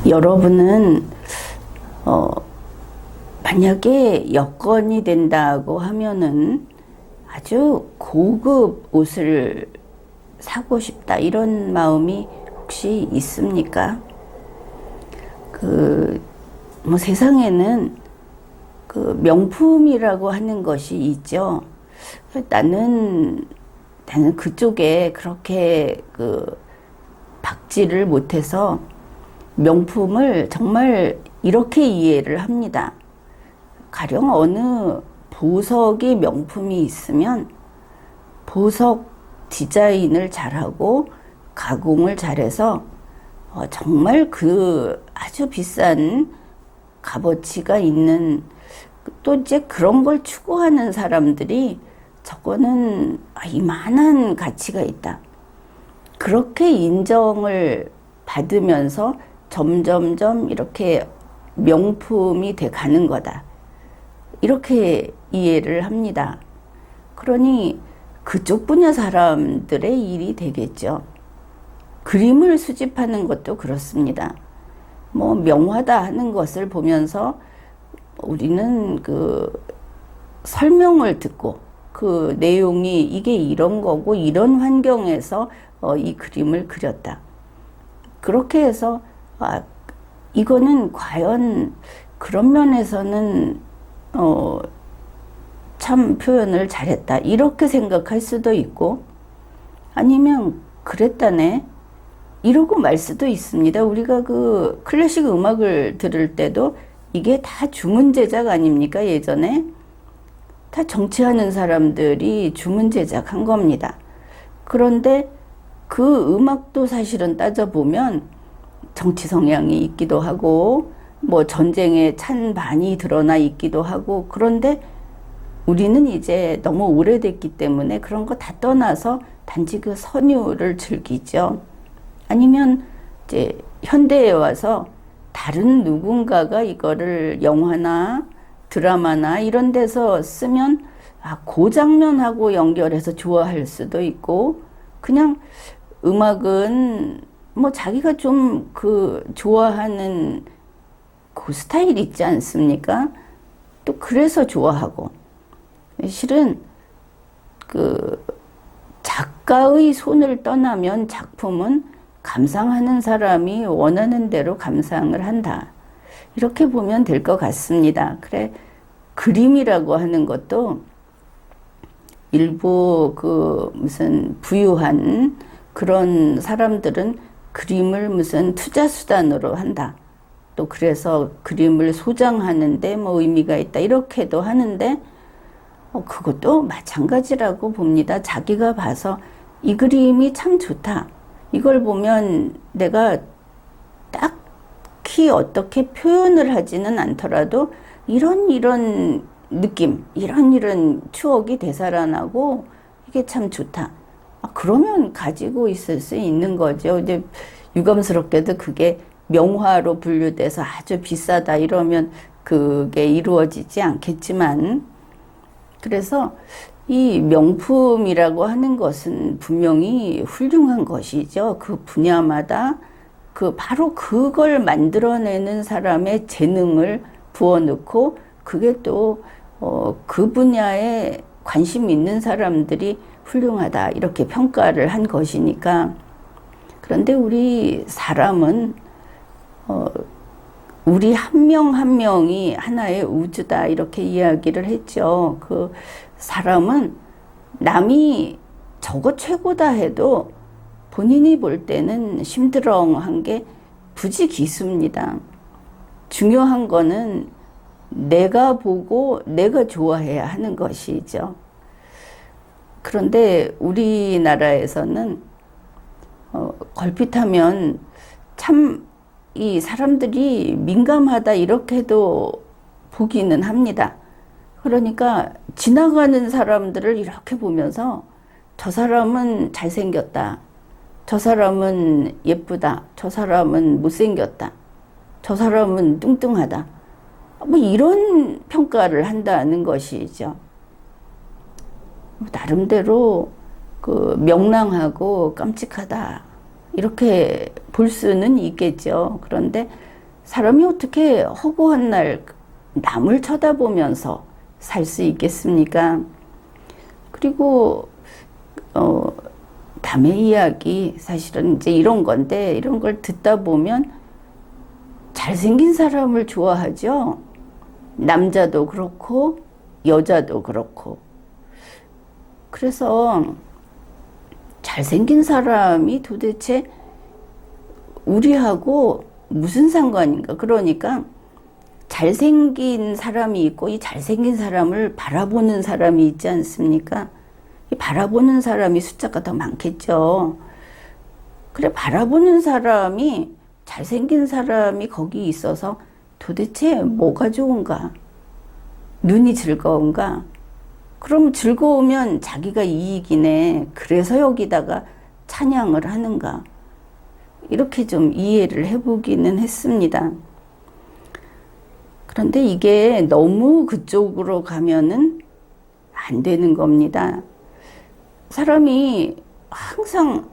여러분은 만약에 여건이 된다고 하면은 아주 고급 옷을 사고 싶다 이런 마음이 혹시 있습니까? 세상에는 명품이라고 하는 것이 있죠. 나는 그쪽에 그렇게 박지를 못해서 명품을 정말 이렇게 이해를 합니다. 가령 어느 보석이 명품이 있으면 보석 디자인을 잘하고 가공을 잘해서 정말 아주 비싼 값어치가 있는, 또 이제 그런 걸 추구하는 사람들이 저거는 이만한 가치가 있다. 그렇게 인정을 받으면서 점점점 이렇게 명품이 돼 가는 거다. 이렇게 이해를 합니다. 그러니 그쪽 분야 사람들의 일이 되겠죠. 그림을 수집하는 것도 그렇습니다. 명화다 하는 것을 보면서 우리는 설명을 듣고 그 내용이 이게 이런 거고 이런 환경에서 이 그림을 그렸다. 그렇게 해서 이거는 과연 그런 면에서는 참 표현을 잘했다 이렇게 생각할 수도 있고, 아니면 그랬다네 이러고 말 수도 있습니다. 우리가 클래식 음악을 들을 때도 이게 다 주문 제작 아닙니까? 예전에 다 정치하는 사람들이 주문 제작한 겁니다. 그런데 그 음악도 사실은 따져보면 정치 성향이 있기도 하고 전쟁에 찬반이 드러나 있기도 하고, 그런데 우리는 이제 너무 오래됐기 때문에 그런 거 다 떠나서 단지 그 선율을 즐기죠. 아니면 이제 현대에 와서 다른 누군가가 이거를 영화나 드라마나 이런 데서 쓰면 그 장면하고 연결해서 좋아할 수도 있고, 그냥 음악은 자기가 좀 좋아하는 그 스타일 있지 않습니까? 또 그래서 좋아하고, 실은 작가의 손을 떠나면 작품은 감상하는 사람이 원하는 대로 감상을 한다. 이렇게 보면 될 것 같습니다. 그래, 그림이라고 하는 것도 일부 무슨 부유한 그런 사람들은 그림을 무슨 투자 수단으로 한다. 또 그래서 그림을 소장하는데 의미가 있다. 이렇게도 하는데 그것도 마찬가지라고 봅니다. 자기가 봐서 이 그림이 참 좋다. 이걸 보면 내가 딱히 어떻게 표현을 하지는 않더라도 이런 느낌, 이런 추억이 되살아나고 이게 참 좋다. 그러면 가지고 있을 수 있는 거죠. 이제 유감스럽게도 그게 명화로 분류돼서 아주 비싸다 이러면 그게 이루어지지 않겠지만, 그래서 이 명품이라고 하는 것은 분명히 훌륭한 것이죠. 그 분야마다 바로 그걸 만들어내는 사람의 재능을 부어넣고, 그게 또 그 분야에 관심 있는 사람들이 훌륭하다 이렇게 평가를 한 것이니까. 그런데 우리 사람은 우리 한 명 한 명이 하나의 우주다 이렇게 이야기를 했죠. 그 사람은 남이 저거 최고다 해도 본인이 볼 때는 심드렁한 게 부지기수입니다. 중요한 거는 내가 보고 내가 좋아해야 하는 것이죠. 그런데 우리나라에서는 걸핏하면 참 이 사람들이 민감하다 이렇게도 보기는 합니다. 그러니까 지나가는 사람들을 이렇게 보면서 저 사람은 잘생겼다, 저 사람은 예쁘다, 저 사람은 못생겼다, 저 사람은 뚱뚱하다, 이런 평가를 한다는 것이죠. 나름대로 명랑하고 깜찍하다 이렇게 볼 수는 있겠죠. 그런데 사람이 어떻게 허구한 날 남을 쳐다보면서 살 수 있겠습니까? 그리고 남의 이야기 사실은 이제 이런 건데 이런 걸 듣다 보면 잘생긴 사람을 좋아하죠. 남자도 그렇고 여자도 그렇고. 그래서 잘생긴 사람이 도대체 우리하고 무슨 상관인가? 그러니까 잘생긴 사람이 있고 이 잘생긴 사람을 바라보는 사람이 있지 않습니까? 이 바라보는 사람이 숫자가 더 많겠죠. 그래, 바라보는 사람이 잘생긴 사람이 거기 있어서 도대체 뭐가 좋은가? 눈이 즐거운가? 그럼 즐거우면 자기가 이익이네. 그래서 여기다가 찬양을 하는가? 이렇게 좀 이해를 해보기는 했습니다. 그런데 이게 너무 그쪽으로 가면은 안 되는 겁니다. 사람이 항상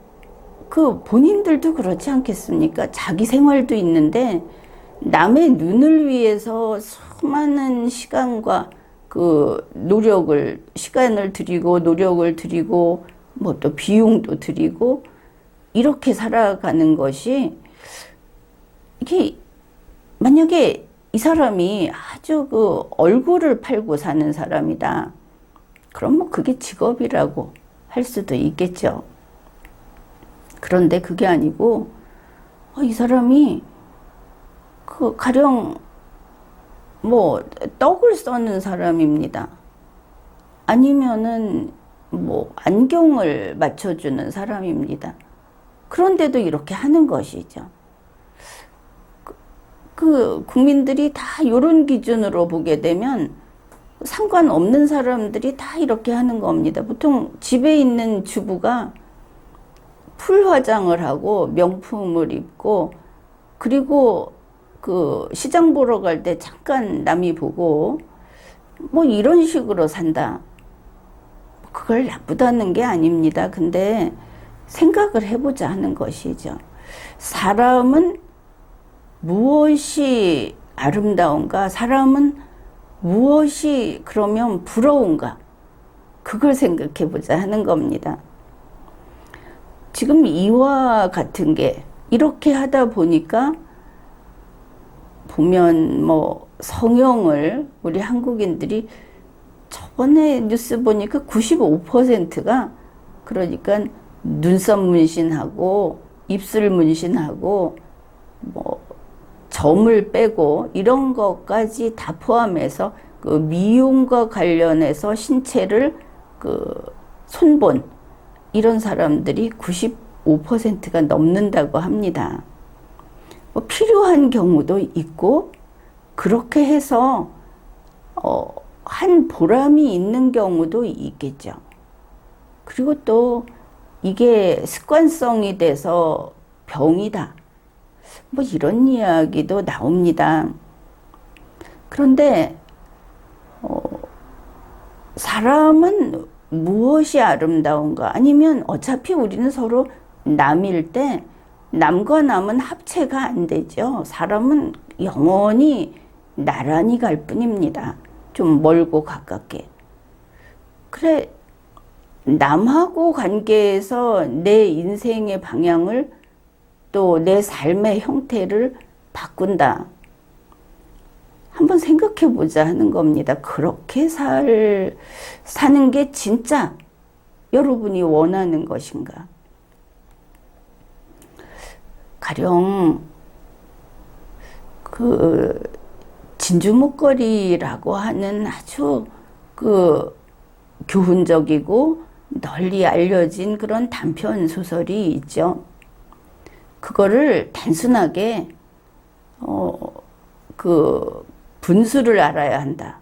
그 본인들도 그렇지 않겠습니까? 자기 생활도 있는데 남의 눈을 위해서 수많은 시간과 그 시간을 들이고 노력을 들이고 뭐 또 비용도 들이고 이렇게 살아가는 것이 이게 만약에 이 사람이 아주 그 얼굴을 팔고 사는 사람이다. 그럼 뭐 그게 직업이라고 할 수도 있겠죠. 그런데 그게 아니고 이 사람이 그 가령 뭐 떡을 써는 사람입니다. 아니면은 뭐 안경을 맞춰주는 사람입니다. 그런데도 이렇게 하는 것이죠. 그 국민들이 다 이런 기준으로 보게 되면 상관없는 사람들이 다 이렇게 하는 겁니다. 보통 집에 있는 주부가 풀 화장을 하고 명품을 입고 그리고 그 시장 보러 갈 때 잠깐 남이 보고 뭐 이런 식으로 산다. 그걸 나쁘다는 게 아닙니다. 근데 생각을 해보자 하는 것이죠. 사람은 무엇이 아름다운가? 사람은 무엇이 그러면 부러운가? 그걸 생각해 보자 하는 겁니다. 지금 이와 같은 게 이렇게 하다 보니까 보면 뭐 성형을 우리 한국인들이 저번에 뉴스 보니까 95%가 그러니까 눈썹 문신하고 입술 문신하고 뭐 점을 빼고 이런 것까지 다 포함해서 그 미용과 관련해서 신체를 그 손본 이런 사람들이 95%가 넘는다고 합니다. 뭐 필요한 경우도 있고 그렇게 해서 한 보람이 있는 경우도 있겠죠. 그리고 또 이게 습관성이 돼서 병이다. 뭐 이런 이야기도 나옵니다. 그런데 사람은 무엇이 아름다운가? 아니면 어차피 우리는 서로 남일 때 남과 남은 합체가 안 되죠. 사람은 영원히 나란히 갈 뿐입니다. 좀 멀고 가깝게. 그래, 남하고 관계에서 내 인생의 방향을 또 내 삶의 형태를 바꾼다. 한번 생각해 보자 하는 겁니다. 그렇게 사는 게 진짜 여러분이 원하는 것인가? 가령 그 진주 목걸이라고 하는 아주 그 교훈적이고 널리 알려진 그런 단편 소설이 있죠. 그거를 단순하게 그 분수를 알아야 한다.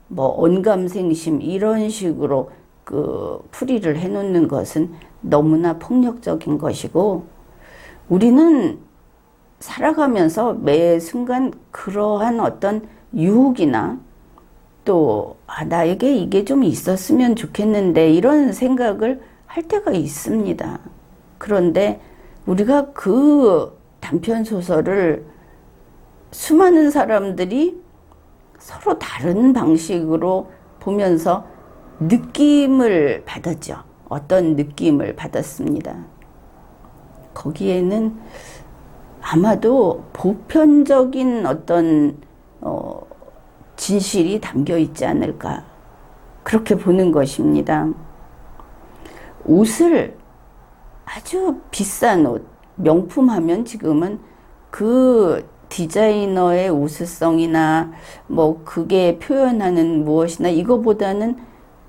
뭐 언감생심 이런 식으로 그 풀이를 해놓는 것은 너무나 폭력적인 것이고 우리는 살아가면서 매 순간 그러한 어떤 유혹이나 또 나에게 이게 좀 있었으면 좋겠는데 이런 생각을 할 때가 있습니다. 그런데 우리가 그 단편 소설을 수많은 사람들이 서로 다른 방식으로 보면서 느낌을 받았죠. 어떤 느낌을 받았습니다. 거기에는 아마도 보편적인 어떤 진실이 담겨 있지 않을까, 그렇게 보는 것입니다. 옷을, 아주 비싼 옷, 명품 하면 지금은 그 디자이너의 우수성이나 뭐 그게 표현하는 무엇이나 이거보다는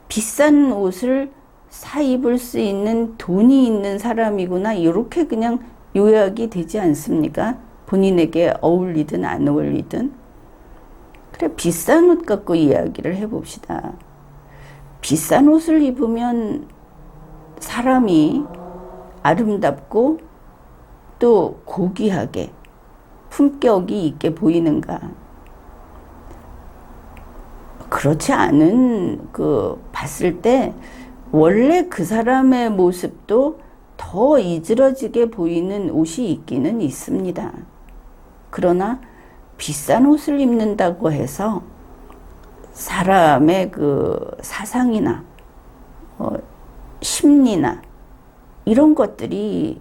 비싼 옷을 사 입을 수 있는 돈이 있는 사람이구나, 이렇게 그냥 요약이 되지 않습니까? 본인에게 어울리든 안 어울리든. 그래, 비싼 옷 갖고 이야기를 해봅시다. 비싼 옷을 입으면 사람이 아름답고 또 고귀하게 품격이 있게 보이는가? 그렇지 않은 봤을 때 원래 그 사람의 모습도 더 이질어지게 보이는 옷이 있기는 있습니다. 그러나 비싼 옷을 입는다고 해서 사람의 사상이나 심리나 이런 것들이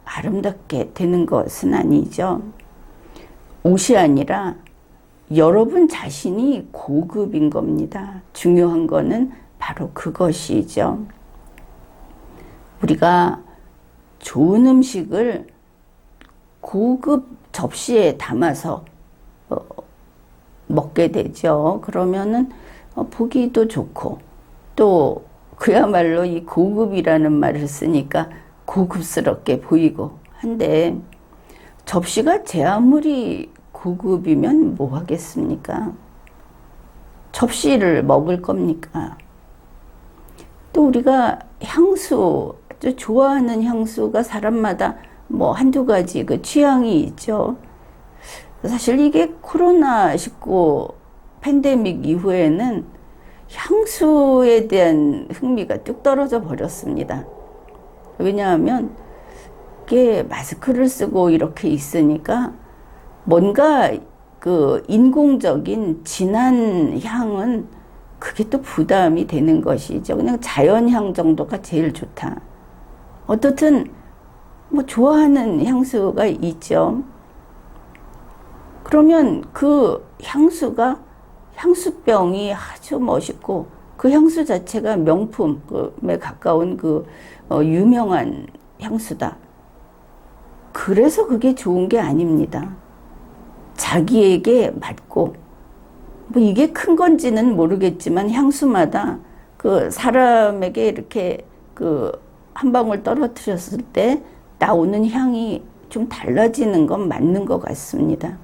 아름답게 되는 것은 아니죠. 옷이 아니라 여러분 자신이 고급인 겁니다. 중요한 거는 바로 그것이죠. 우리가 좋은 음식을 고급 접시에 담아서 먹게 되죠. 그러면은 보기도 좋고, 또 그야말로 이 고급이라는 말을 쓰니까 고급스럽게 보이고 한데, 접시가 제 아무리 고급이면 뭐 하겠습니까? 접시를 먹을 겁니까? 또 우리가 향수, 아주 좋아하는 향수가 사람마다 뭐 한두 가지 그 취향이 있죠. 사실 이게 코로나19 팬데믹 이후에는 향수에 대한 흥미가 뚝 떨어져 버렸습니다. 왜냐하면 이게 마스크를 쓰고 이렇게 있으니까 뭔가 인공적인 진한 향은 그게 또 부담이 되는 것이죠. 그냥 자연향 정도가 제일 좋다. 어떻든 뭐 좋아하는 향수가 있죠. 그러면 그 향수가, 향수병이 아주 멋있고 그 향수 자체가 명품에 가까운 유명한 향수다. 그래서 그게 좋은 게 아닙니다. 자기에게 맞고, 뭐 이게 큰 건지는 모르겠지만 향수마다 그 사람에게 이렇게 한 방울 떨어뜨렸을 때 나오는 향이 좀 달라지는 건 맞는 것 같습니다.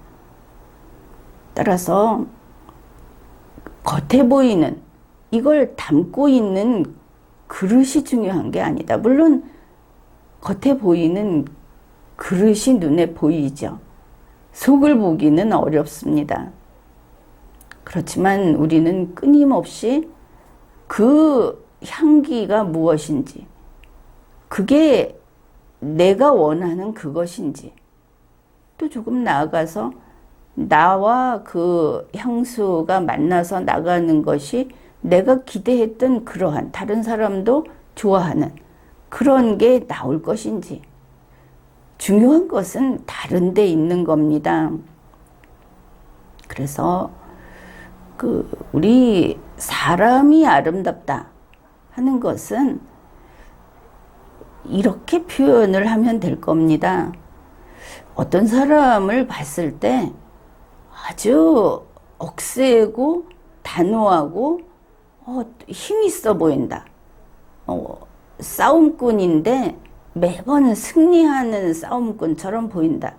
따라서 겉에 보이는, 이걸 담고 있는 그릇이 중요한 게 아니다. 물론 겉에 보이는 그릇이 눈에 보이죠. 속을 보기는 어렵습니다. 그렇지만 우리는 끊임없이 그 향기가 무엇인지, 그게 내가 원하는 그것인지, 또 조금 나아가서 나와 그 향수가 만나서 나가는 것이 내가 기대했던 그러한, 다른 사람도 좋아하는 그런 게 나올 것인지, 중요한 것은 다른 데 있는 겁니다. 그래서 우리 사람이 아름답다 하는 것은 이렇게 표현을 하면 될 겁니다. 어떤 사람을 봤을 때 아주 억세고 단호하고 힘 있어 보인다. 싸움꾼인데 매번 승리하는 싸움꾼처럼 보인다.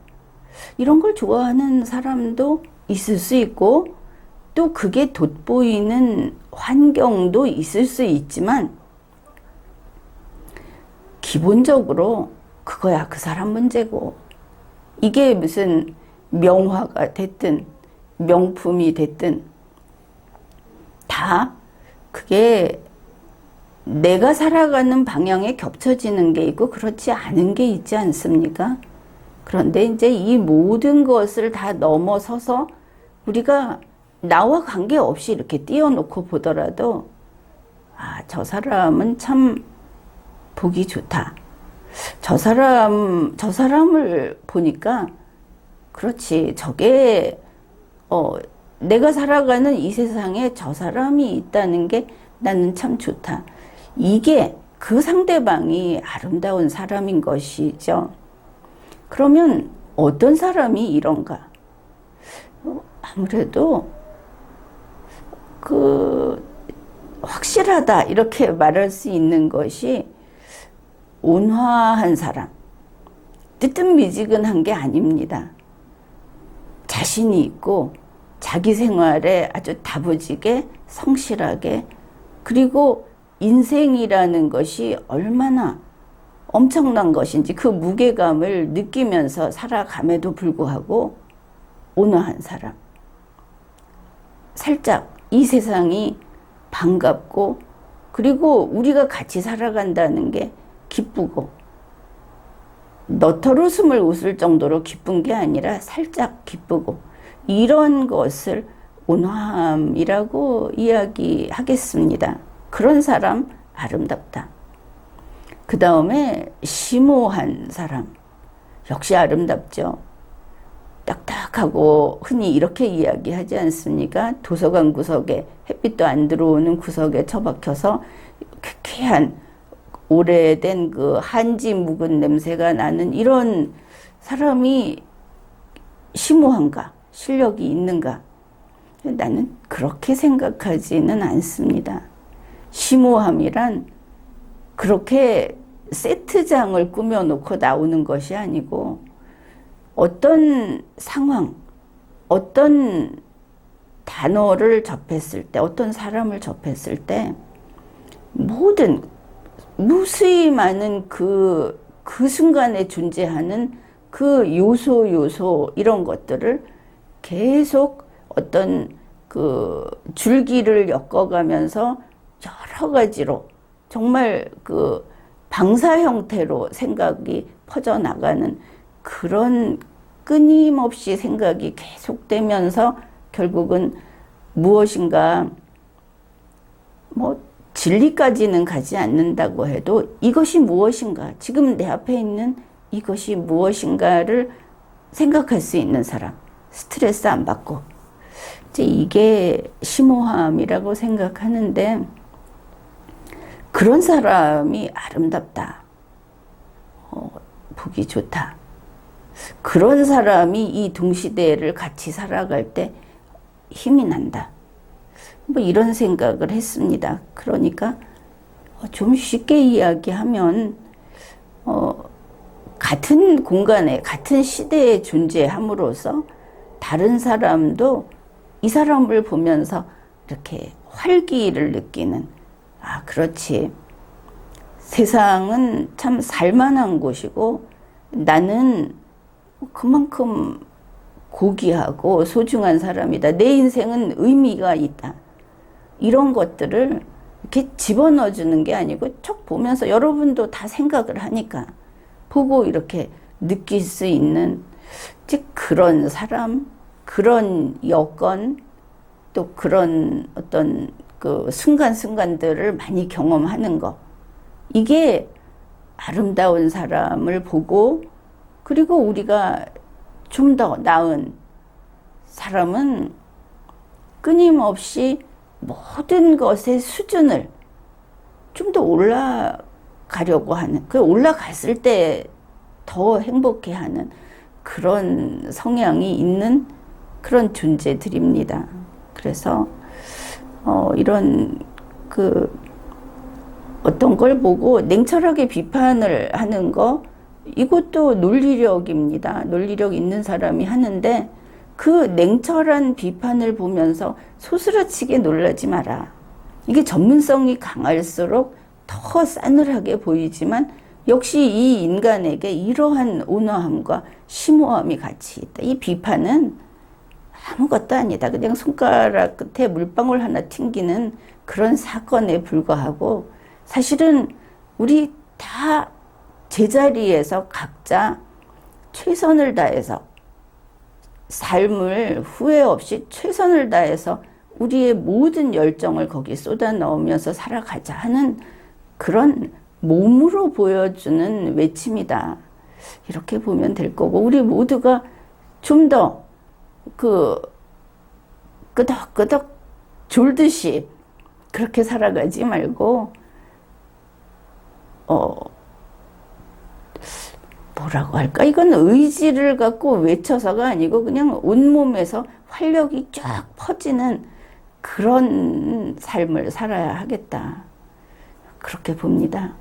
이런 걸 좋아하는 사람도 있을 수 있고, 또 그게 돋보이는 환경도 있을 수 있지만, 기본적으로 그거야 그 사람 문제고, 이게 무슨 명화가 됐든 명품이 됐든 다 그게 내가 살아가는 방향에 겹쳐지는 게 있고 그렇지 않은 게 있지 않습니까? 그런데 이제 이 모든 것을 다 넘어서서 우리가 나와 관계없이 이렇게 띄워놓고 보더라도 저 사람은 참 보기 좋다. 저 사람을 보니까 그렇지. 저게 내가 살아가는 이 세상에 저 사람이 있다는 게 나는 참 좋다. 이게 그 상대방이 아름다운 사람인 것이죠. 그러면 어떤 사람이 이런가? 아무래도 확실하다 이렇게 말할 수 있는 것이 온화한 사람, 뜨뜻미지근한 게 아닙니다. 자신이 있고 자기 생활에 아주 다부지게 성실하게, 그리고 인생이라는 것이 얼마나 엄청난 것인지 그 무게감을 느끼면서 살아감에도 불구하고 온화한 사람. 살짝 이 세상이 반갑고, 그리고 우리가 같이 살아간다는 게 기쁘고, 너털웃음을 웃을 정도로 기쁜 게 아니라 살짝 기쁘고, 이런 것을 온화함이라고 이야기하겠습니다. 그런 사람 아름답다. 그 다음에 심오한 사람 역시 아름답죠. 딱딱하고 흔히 이렇게 이야기하지 않습니까? 도서관 구석에 햇빛도 안 들어오는 구석에 처박혀서 쾌쾌한 오래된 그 한지 묵은 냄새가 나는 이런 사람이 심오한가? 실력이 있는가? 나는 그렇게 생각하지는 않습니다. 심오함이란 그렇게 세트장을 꾸며놓고 나오는 것이 아니고, 어떤 상황, 어떤 단어를 접했을 때, 어떤 사람을 접했을 때 모든 무수히 많은 그 순간에 존재하는 그 요소 이런 것들을 계속 어떤 그 줄기를 엮어가면서 여러 가지로 정말 그 방사 형태로 생각이 퍼져나가는 그런 끊임없이 생각이 계속되면서 결국은 무엇인가 진리까지는 가지 않는다고 해도 이것이 무엇인가, 지금 내 앞에 있는 이것이 무엇인가를 생각할 수 있는 사람, 스트레스 안 받고, 이제 이게 심오함이라고 생각하는데, 그런 사람이 아름답다. 보기 좋다. 그런 사람이 이 동시대를 같이 살아갈 때 힘이 난다. 이런 생각을 했습니다. 그러니까 좀 쉽게 이야기하면 같은 공간에 같은 시대에 존재함으로써 다른 사람도 이 사람을 보면서 이렇게 활기를 느끼는, 그렇지. 세상은 참 살만한 곳이고 나는 그만큼 고귀하고 소중한 사람이다. 내 인생은 의미가 있다. 이런 것들을 이렇게 집어넣어주는 게 아니고 쭉 보면서 여러분도 다 생각을 하니까 보고 이렇게 느낄 수 있는, 즉 그런 사람, 그런 여건, 또 그런 어떤 그 순간순간들을 많이 경험하는 거, 이게 아름다운 사람을 보고, 그리고 우리가 좀 더 나은 사람은 끊임없이 모든 것의 수준을 좀 더 올라가려고 하는, 그 올라갔을 때 더 행복해하는 그런 성향이 있는 그런 존재들입니다. 그래서 이런 그 어떤 걸 보고 냉철하게 비판을 하는 거, 이것도 논리력입니다. 논리력 있는 사람이 하는데, 그 냉철한 비판을 보면서 소스라치게 놀라지 마라. 이게 전문성이 강할수록 더 싸늘하게 보이지만 역시 이 인간에게 이러한 온화함과 심오함이 같이 있다. 이 비판은 아무것도 아니다. 그냥 손가락 끝에 물방울 하나 튕기는 그런 사건에 불과하고, 사실은 우리 다 제자리에서 각자 최선을 다해서 삶을 후회 없이 최선을 다해서 우리의 모든 열정을 거기에 쏟아 넣으면서 살아가자 하는 그런 몸으로 보여주는 외침이다. 이렇게 보면 될 거고, 우리 모두가 좀 더 끄덕끄덕 졸듯이 그렇게 살아가지 말고, 뭐라고 할까? 이건 의지를 갖고 외쳐서가 아니고 그냥 온몸에서 활력이 쫙 퍼지는 그런 삶을 살아야 하겠다. 그렇게 봅니다.